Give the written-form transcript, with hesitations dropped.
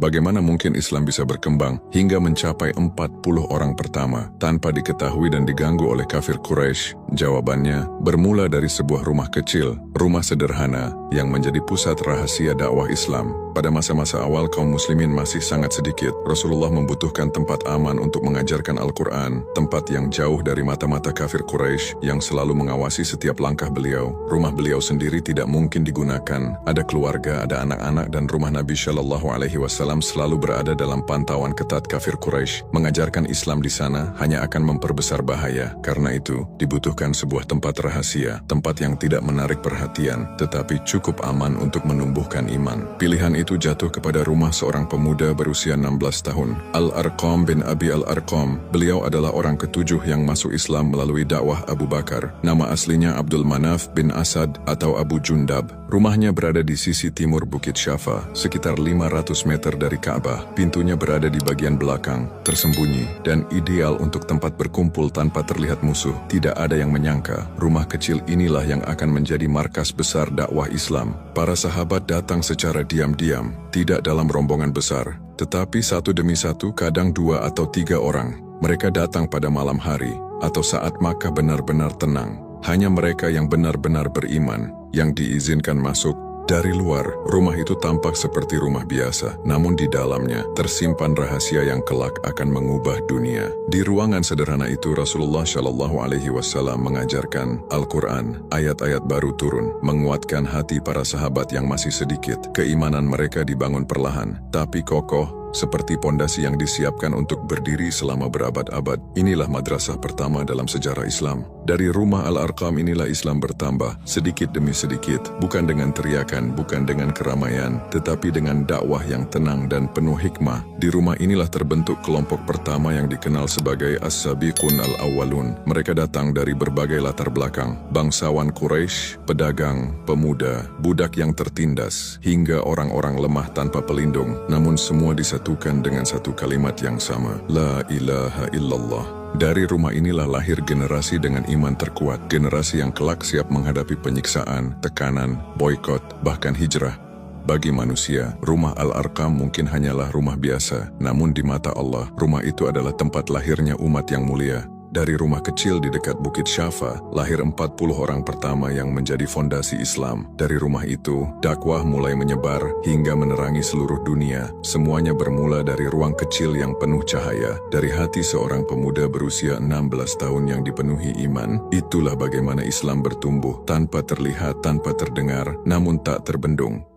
Bagaimana mungkin Islam bisa berkembang hingga mencapai 40 orang pertama tanpa diketahui dan diganggu oleh kafir Quraisy? Jawabannya bermula dari sebuah rumah kecil, rumah sederhana yang menjadi pusat rahasia dakwah Islam. Pada masa-masa awal kaum muslimin masih sangat sedikit. Rasulullah membutuhkan tempat aman untuk mengajarkan Al-Quran, tempat yang jauh dari mata-mata kafir Quraisy yang selalu mengawasi setiap langkah beliau. Rumah beliau sendiri tidak mungkin digunakan. Ada keluarga, ada anak-anak, dan rumah Nabi Shallallahu Alaihi Wasallam selalu berada dalam pantauan ketat kafir Quraisy. Mengajarkan Islam di sana hanya akan memperbesar bahaya. Karena itu, dibutuhkan sebuah tempat rahasia, tempat yang tidak menarik perhatian, tetapi cukup aman untuk menumbuhkan iman. Pilihan itu jatuh kepada rumah seorang pemuda berusia 16 tahun, Al-Arqam bin Abi Al-Arqam. Beliau adalah orang ketujuh yang masuk Islam melalui dakwah Abu Bakar. Nama aslinya Abdul Manaf bin Asad atau Abu Jundab. Rumahnya berada di sisi timur Bukit Syafa, sekitar 500 meter dari Ka'bah. Pintunya berada di bagian belakang, tersembunyi, dan ideal untuk tempat berkumpul tanpa terlihat musuh. Tidak ada yang menyangka, rumah kecil inilah yang akan menjadi markas besar dakwah Islam. Para sahabat datang secara diam-diam, tidak dalam rombongan besar, tetapi satu demi satu, kadang 2 atau 3 orang. Mereka datang pada malam hari, atau saat Makkah benar-benar tenang. Hanya mereka yang benar-benar beriman yang diizinkan masuk. Dari luar, rumah itu tampak seperti rumah biasa, namun di dalamnya tersimpan rahasia yang kelak akan mengubah dunia. Di ruangan sederhana itu, Rasulullah Shallallahu Alaihi Wasallam mengajarkan Al-Quran. Ayat-ayat baru turun, menguatkan hati para sahabat yang masih sedikit. Keimanan mereka dibangun perlahan, tapi kokoh, seperti pondasi yang disiapkan untuk berdiri selama berabad-abad. Inilah madrasah pertama dalam sejarah Islam. Dari rumah Al-Arqam inilah Islam bertambah, sedikit demi sedikit, bukan dengan teriakan, bukan dengan keramaian, tetapi dengan dakwah yang tenang dan penuh hikmah. Di rumah inilah terbentuk kelompok pertama yang dikenal sebagai As-Sabiqun Al-Awwalun. Mereka datang dari berbagai latar belakang, bangsawan Quraisy, pedagang, pemuda, budak yang tertindas, hingga orang-orang lemah tanpa pelindung, namun semua disatukan dengan satu kalimat yang sama, La ilaha illallah. Dari rumah inilah lahir generasi dengan iman terkuat, generasi yang kelak siap menghadapi penyiksaan, tekanan, boikot, bahkan hijrah. Bagi manusia, rumah Al-Arqam mungkin hanyalah rumah biasa, namun di mata Allah, rumah itu adalah tempat lahirnya umat yang mulia. Dari rumah kecil di dekat Bukit Syafa, lahir 40 orang pertama yang menjadi fondasi Islam. Dari rumah itu, dakwah mulai menyebar hingga menerangi seluruh dunia. Semuanya bermula dari ruang kecil yang penuh cahaya, dari hati seorang pemuda berusia 16 tahun yang dipenuhi iman. Itulah bagaimana Islam bertumbuh, tanpa terlihat, tanpa terdengar, namun tak terbendung.